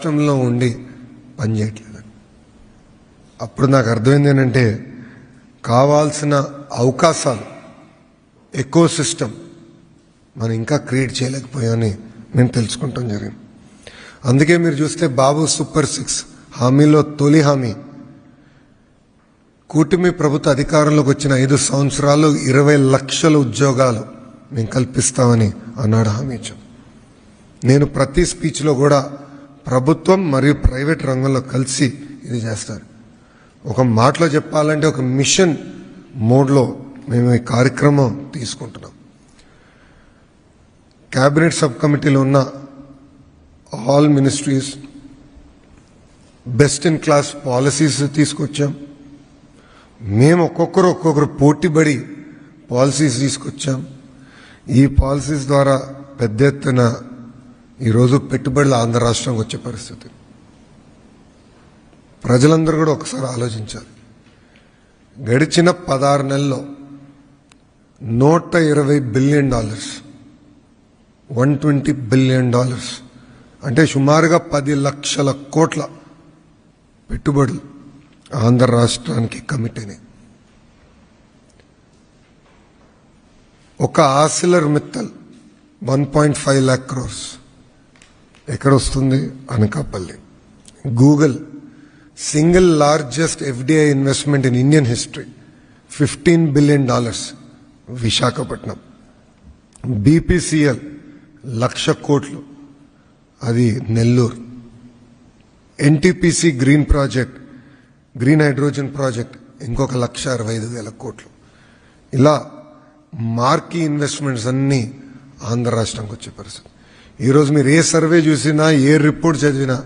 రాష్ట్రంలో ఉండి పనిచేయట్లేదు. అప్పుడు నాకు అర్థమైంది ఏంటంటే కావాల్సిన అవకాశాలు ఎకో సిస్టమ్ మనం ఇంకా క్రియేట్ చేయలేకపోయామని నేను తెలుసుకుంటాం జరిగింది. అందుకే మీరు చూస్తే బాబు సూపర్ 6 హామీలో తొలి హామీ కూటమి ప్రభుత్వ అధికారంలోకి వచ్చిన 5 సంవత్సరాలు 20 లక్షల ఉద్యోగాలు మేము కల్పిస్తామని అన్నాడు హామీ ఇచ్చాం. నేను ప్రతి స్పీచ్లో కూడా ప్రభుత్వం మరియు ప్రైవేట్ రంగంలో కలిసి ఇది చేస్తారు. ఒక మాటలో చెప్పాలంటే ఒక మిషన్ మోడ్లో మేము ఈ కార్యక్రమం తీసుకుంటున్నాం. క్యాబినెట్ సబ్ కమిటీలో ఉన్న all ministries best in class policies తీసుకొచ్చాం. మేము ఒక్కొక్కరు పోటీపడి పాలసీస్ తీసుకొచ్చాం. ఈ పాలసీస్ ద్వారా పెద్ద ఎత్తున ఈరోజు పెట్టుబడులు ఆంధ్ర రాష్ట్రంకి వచ్చే పరిస్థితి. ప్రజలందరూ కూడా ఒకసారి ఆలోచించాలి. గడిచిన 16 నెలల్లో $120 బిలియన్, $120 బిలియన్ అంటే సుమారుగా 10 లక్షల కోట్ల పెట్టుబడులు ఆంధ్ర రాష్ట్రానికి కమిట్ అయినాయి. ఒక ఆసిలర్ మిత్తల్ 1.5 lakh crores ఎక్కడ వస్తుంది? Anakapalli. Google single largest FDI investment in Indian history $15 billion Visakhapatnam. BPCL 1,00,000 కోట్లు, అది Nellore. NTPC green project, green hydrogen project ఇంకొక 1,65,000 కోట్లు. ఇలా మార్కీ ఇన్వెస్ట్మెంట్స్ అన్నీ ఆంధ్ర రాష్ట్రానికి వచ్చే పరిస్థితి. ఈరోజు మీరు ఏ సర్వే చూసినా, ఏ రిపోర్ట్ చదివినా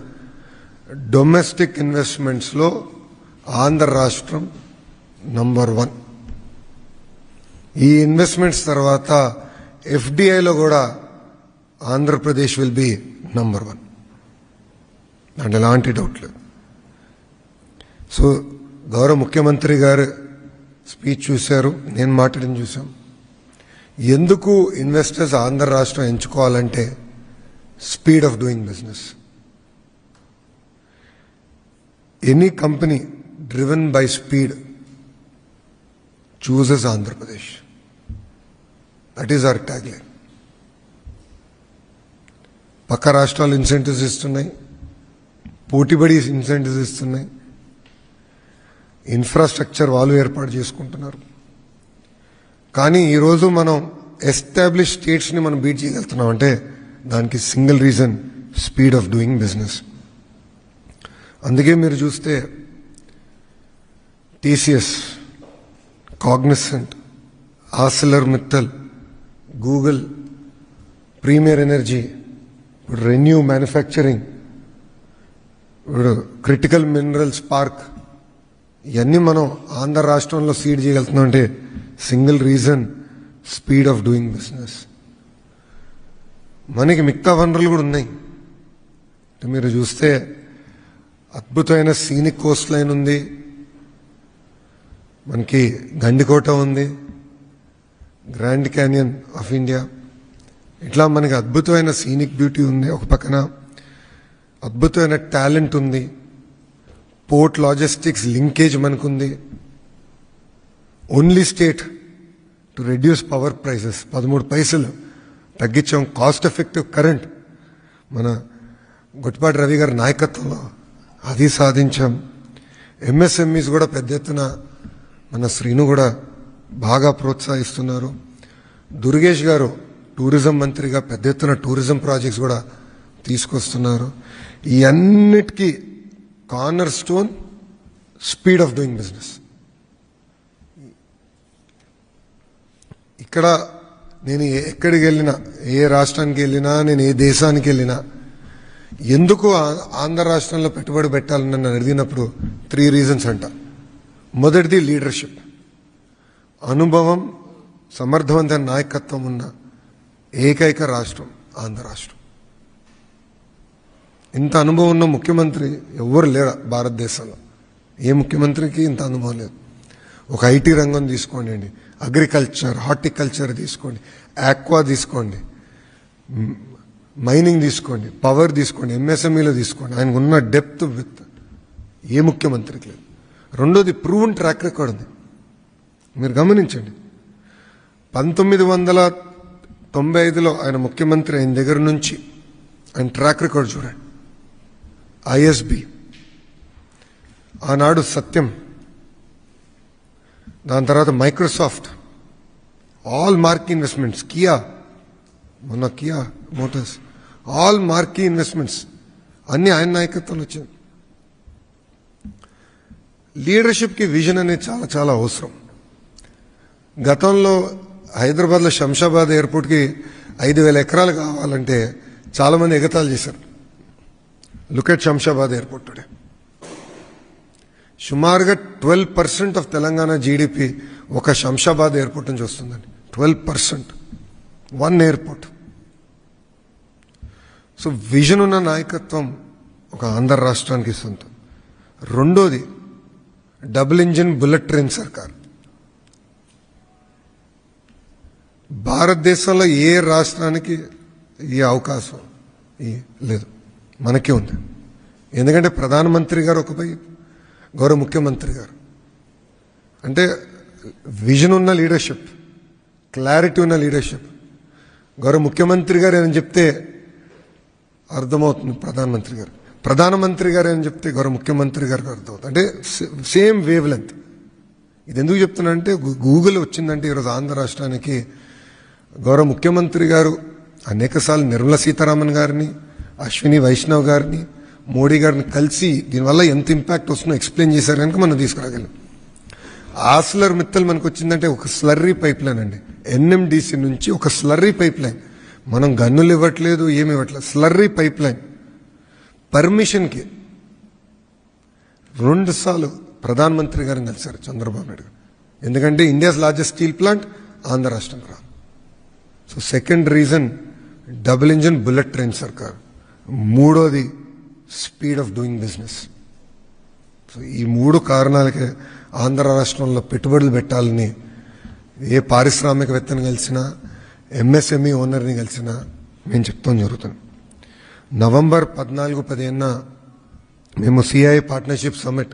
డొమెస్టిక్ ఇన్వెస్ట్మెంట్స్లో ఆంధ్ర రాష్ట్రం నంబర్ 1. ఈ ఇన్వెస్ట్మెంట్స్ తర్వాత ఎఫ్డిఐలో కూడా ఆంధ్రప్రదేశ్ విల్ బి నంబర్ 1. అంటే ఎలాంటి డౌట్ లేదు. సో గౌరవ ముఖ్యమంత్రి గారు స్పీచ్ చూశారు, నేను మాట్లాడిన చూసాం. ఎందుకు ఇన్వెస్టర్స్ ఆంధ్ర రాష్ట్రం ఎంచుకోవాలంటే speed of doing business. Any company driven by speed chooses Andhra Pradesh. That is our tag line. పక్క రాష్ట్రాలు ఇన్సెంటివ్స్ ఇస్తున్నాయి, పోటీపడి ఇన్సెంటివ్స్ ఇస్తున్నాయి, ఇన్ఫ్రాస్ట్రక్చర్ వాళ్ళు ఏర్పాటు చేసుకుంటున్నారు. కానీ ఈరోజు మనం ఎస్టాబ్లిష్ స్టేట్స్ని మనం బీట్ చేయగలుగుతున్నాం అంటే దానికి single reason speed of doing business. అందుకే మీరు చూస్తే TCS, Cognizant, Arcelor Mittal, Google, Premier Energy, ReNew manufacturing, critical minerals park, ఇవన్నీ మనం ఆంధ్ర రాష్ట్రంలో సీడ్ చేయగలుగుతున్నాం అంటే single reason speed of doing business. మనకి మిగతా వనరులు కూడా ఉన్నాయి. మీరు చూస్తే అద్భుతమైన సీనిక్ కోస్ట్ లైన్ ఉంది, మనకి గండికోట ఉంది, గ్రాండ్ క్యానియన్ ఆఫ్ ఇండియా. ఇట్లా మనకి అద్భుతమైన సీనిక్ బ్యూటీ ఉంది. ఒక పక్కన అద్భుతమైన టాలెంట్ ఉంది, పోర్ట్ లాజిస్టిక్స్ లింకేజ్ మనకుంది. Only state to reduce power prices 13 పైసలు తగ్గించాం. కాస్ట్ ఎఫెక్టివ్ కరెంట్ మన గొట్టిపాటి రవి గారి నాయకత్వంలో అది సాధించాం. ఎంఎస్ఎంఈస్ కూడా పెద్ద ఎత్తున మన శ్రీను కూడా బాగా ప్రోత్సహిస్తున్నారు. దుర్గేష్ గారు టూరిజం మంత్రిగా పెద్ద ఎత్తున టూరిజం ప్రాజెక్ట్స్ కూడా తీసుకొస్తున్నారు. ఈ అన్నిటికీ corner stone speed of doing business. ఇక్కడ నేను ఎక్కడికి వెళ్ళినా, ఏ రాష్ట్రానికి వెళ్ళినా, నేను ఏ దేశానికి వెళ్ళినా ఎందుకు ఆంధ్ర రాష్ట్రంలో పెట్టుబడి పెట్టాలని నన్ను అడిగినప్పుడు 3 రీజన్స్ అంట. మొదటిది లీడర్షిప్, అనుభవం, సమర్థవంతమైన నాయకత్వం ఉన్న ఏకైక రాష్ట్రం ఆంధ్ర రాష్ట్రం. ఇంత అనుభవం ఉన్న ముఖ్యమంత్రి ఎవరు లేరు భారతదేశంలో. ఏ ముఖ్యమంత్రికి ఇంత అనుభవం లేదు. ఒక ఐటీ రంగం తీసుకోండి, అగ్రికల్చర్, హార్టికల్చర్ తీసుకోండి, ఆక్వా తీసుకోండి, మైనింగ్ తీసుకోండి, పవర్ తీసుకోండి, ఎంఎస్ఎంఈలో తీసుకోండి, ఆయనకు ఉన్న డెప్త్ విత్ ఏ ముఖ్యమంత్రికి లేదు. రెండోది ప్రూవన్ ట్రాక్ రికార్డ్ ఉంది. మీరు గమనించండి, 1995లో ఆయన ముఖ్యమంత్రి అయిన దగ్గర నుంచి ఆయన ట్రాక్ రికార్డ్ చూడండి. ఐఎస్బి, ఆనాడు సత్యం, దాని తర్వాత Microsoft, all marquee investments, Kia, మొన్న Kia Motors, all marquee investments అన్ని ఆయన నాయకత్వంలో వచ్చింది. లీడర్షిప్కి విజన్ అనేది చాలా చాలా అవసరం. గతంలో హైదరాబాద్లో శంషాబాద్ ఎయిర్పోర్ట్కి 5,000 ఎకరాలు కావాలంటే చాలామంది ఎగతాళి చేశారు. Look at Shamshabad airport today. సుమారుగా 12% ఆఫ్ తెలంగాణ జీడిపి ఒక శంషాబాద్ ఎయిర్పోర్ట్ నుంచి వస్తుందండి. 12%, వన్ ఎయిర్పోర్ట్. సో విజన్ ఉన్న నాయకత్వం ఒక ఆంధ్ర రాష్ట్రానికి సొంతం. రెండోది డబుల్ ఇంజిన్ బుల్లెట్ ట్రైన్ సర్కార్. భారతదేశంలో ఏ రాష్ట్రానికి ఈ అవకాశం లేదు, మనకే ఉంది. ఎందుకంటే ప్రధానమంత్రి గారు ఒకపై, గౌరవ ముఖ్యమంత్రి గారు అంటే విజన్ ఉన్న లీడర్షిప్, క్లారిటీ ఉన్న లీడర్షిప్. గౌరవ ముఖ్యమంత్రి గారు ఏమని చెప్తే అర్థమవుతుంది ప్రధానమంత్రి గారు ఏమని చెప్తే గౌరవ ముఖ్యమంత్రి గారికి అర్థమవుతుంది. అంటే సేమ్ వేవ్ లెంత్. ఇది ఎందుకు చెప్తున్నానంటే గూగుల్ వచ్చిందంటే ఈరోజు ఆంధ్ర రాష్ట్రానికి గౌరవ ముఖ్యమంత్రి గారు అనేకసార్లు నిర్మలా సీతారామన్ గారిని, అశ్విని వైష్ణవ్ గారిని, మోడీ గారిని కలిసి దీనివల్ల ఎంత ఇంపాక్ట్ వస్తుందో ఎక్స్ప్లెయిన్ చేశారు కనుక మనం తీసుకురాగలం. ఆస్లర్ మిత్తల్ మనకు వచ్చిందంటే ఒక స్లర్రీ పైప్ లైన్ అండి. ఎన్ఎండిసి నుంచి ఒక స్లర్రీ పైప్ లైన్. మనం గన్నులు ఇవ్వట్లేదు, ఏమి ఇవ్వట్లేదు, స్లర్రీ పైప్ లైన్ పర్మిషన్కి 2 సార్లు ప్రధానమంత్రి గారిని కలిశారు చంద్రబాబు నాయుడు గారు. ఎందుకంటే India's largest steel plant Andhra రాష్ట్రంలో రాదు. So second reason double engine bullet train సర్కార్. మూడోది speed of doing business. So ఈ 3 కారణాలకే ఆంధ్ర రాష్ట్రంలో పెట్టుబడులు పెట్టాలని ఏ పారిశ్రామికవేత్తని కలిసినా, ఎంఎస్ఎంఈ ఓనర్ని కలిసినా మేము చెప్తాం జరుగుతుంది. నవంబర్ 14-15 మేము సిఐ పార్ట్నర్షిప్ సమ్మిట్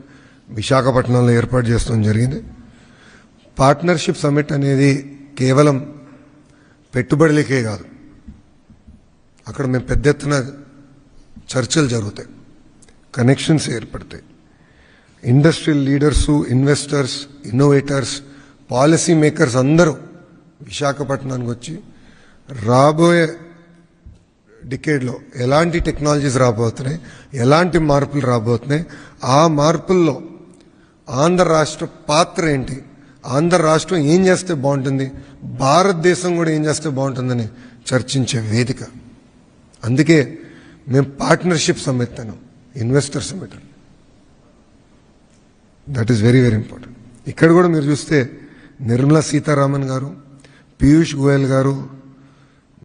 విశాఖపట్నంలో ఏర్పాటు చేస్తాం జరిగింది. పార్ట్నర్షిప్ సమ్మిట్ అనేది కేవలం పెట్టుబడులకే కాదు, అక్కడ మేము పెద్ద ఎత్తున చర్చలు జరుగుతాయి, కనెక్షన్స్ ఏర్పడతాయి. Industrial leaders, investors, innovators, policy makers అందరూ విశాఖపట్నానికి వచ్చి రాబోయే డికేడ్లో ఎలాంటి టెక్నాలజీస్ రాబోతున్నాయి, ఎలాంటి మార్పులు రాబోతున్నాయి, ఆ మార్పుల్లో ఆంధ్ర రాష్ట్ర పాత్ర ఏంటి, ఆంధ్ర రాష్ట్రం ఏం చేస్తే బాగుంటుంది, భారతదేశం కూడా ఏం చేస్తే బాగుంటుందని చర్చించే వేదిక. అందుకే మేము partnership summit Anu, investor summit. That is very very important. ఇక్కడ కూడా మీరు చూస్తే నిర్మలా సీతారామన్ గారు, పీయూష్ గోయల్ గారు,